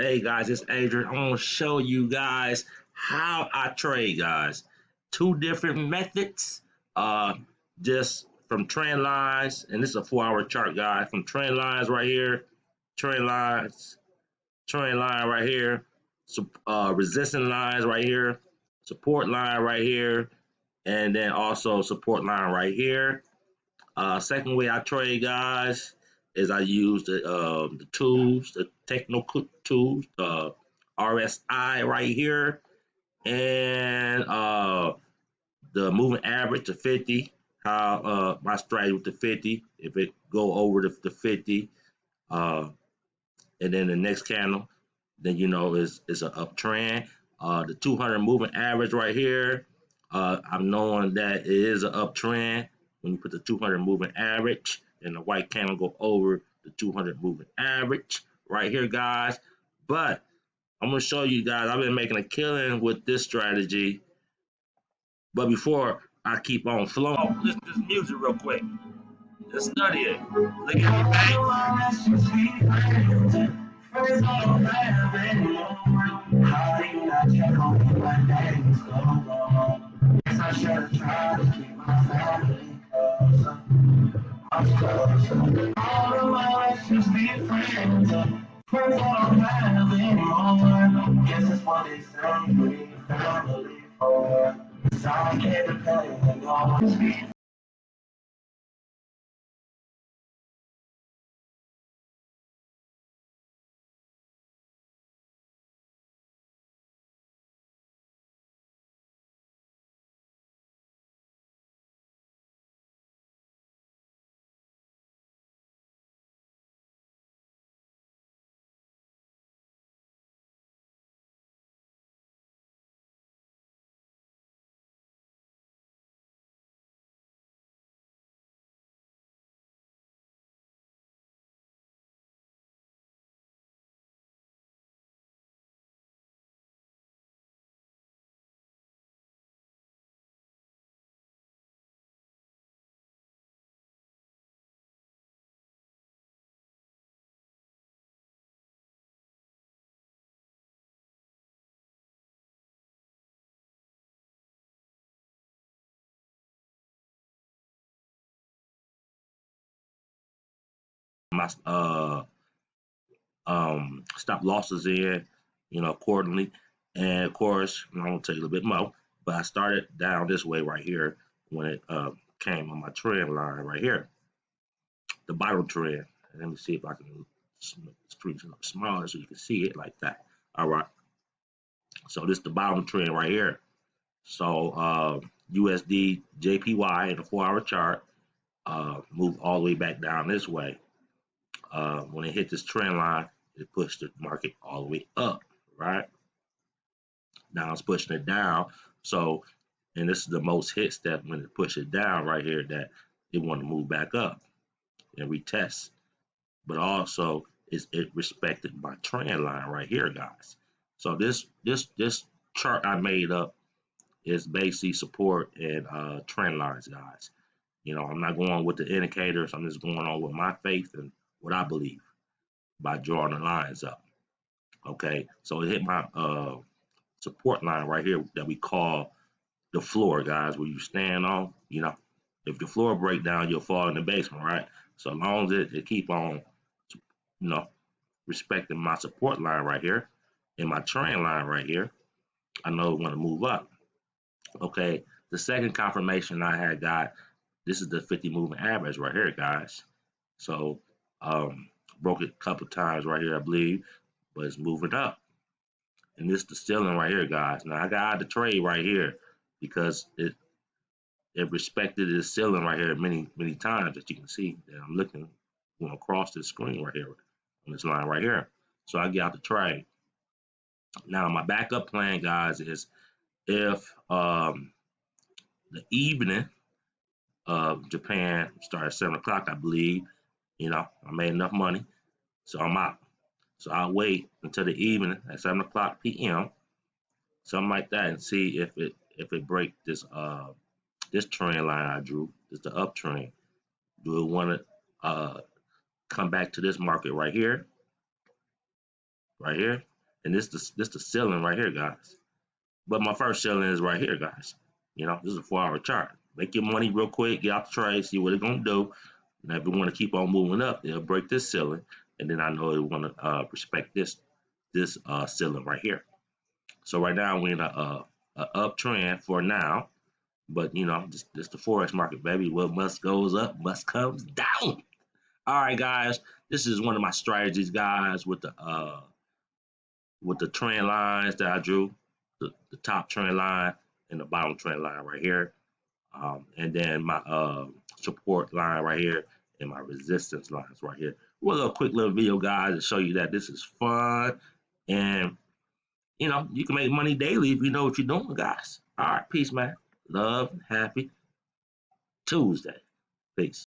Hey guys, it's Adrian. I'm gonna show you guys how I trade, guys. Two different methods. Uh, just from trend lines, and this is a 4-hour chart, guys. From trend lines right here, trend lines, trend line right here, resistance lines right here, support line right here, and then also support line right here. Second way I trade, guys, is I use the tools, the technical tools, RSI right here, and the moving average to 50. How my strategy with the 50, if it go over the 50, uh, and then the next candle, then you know it's an uptrend. The 200 moving average right here, I'm knowing that it is an uptrend when you put the 200 moving average and the white candle go over the 200 moving average right here, guys. But I'm gonna show you guys. I've been making a killing with this strategy. But before I keep on flowing, listen to this music real quick. Let's study it. Look at me, baby. First don't have anymore. How do you not check on me when things go wrong? Guess I should have tried to keep my family closer. I'm closer. All of my exes be friends. First don't have anymore. Guess that's what they say we need family for. So I can't depend on my stop losses in, accordingly. And of course, I'm gonna tell you a little bit more. But I started down this way right here when it came on my trend line right here, the bottom trend. Let me see if I can screen it up smaller so you can see it like that. All right. So this is the bottom trend right here. So USD JPY in the 4-hour chart moved all the way back down this way. When it hit this trend line, it pushed the market all the way up, right? Now it's pushing it down. So, and this is the most hit step when it pushes it down right here that it want to move back up and retest. But also, it respected my trend line right here, guys. So this chart I made up is basically support and trend lines, guys. I'm not going with the indicators. I'm just going on with my faith and what I believe by drawing the lines up. Okay, so it hit my support line right here that we call the floor, guys, where you stand on. If the floor break down, you'll fall in the basement, right? So as long as it keep on, you know, respecting my support line right here and my trend line right here, I know it want to move up. Okay, the second confirmation I had got, this is the 50 moving average right here, guys. So broke it a couple times right here, I believe, but it's moving up. And this is the ceiling right here, guys. Now I got out of the trade right here because it respected the ceiling right here many times, as you can see that I'm looking across this screen right here on this line right here. So I get out the trade. Now my backup plan, guys, is if the evening of Japan started at 7 o'clock, I believe, I made enough money, so I'm out. So I'll wait until the evening at 7 o'clock p.m. something like that, and see if it break this trend line I drew. This is the uptrend. Do it want to come back to this market right here, right here? and this the ceiling right here, guys. But my first ceiling is right here, guys. This is a 4-hour chart. Make your money real quick, get out the trade, see what it's gonna do. And if we want to keep on moving up, they'll break this ceiling, and then I know they want to respect this ceiling right here. So right now we're in a uptrend for now, but this the forex market, baby. What must goes up, must comes down. All right, guys, this is one of my strategies, guys, with the trend lines that I drew, the top trend line and the bottom trend line right here, and then my support line right here and my resistance lines right here. Well, a quick little video, guys, to show you that this is fun, and you can make money daily if you know what you're doing, guys. All right, peace, man. Love and happy Tuesday. Peace.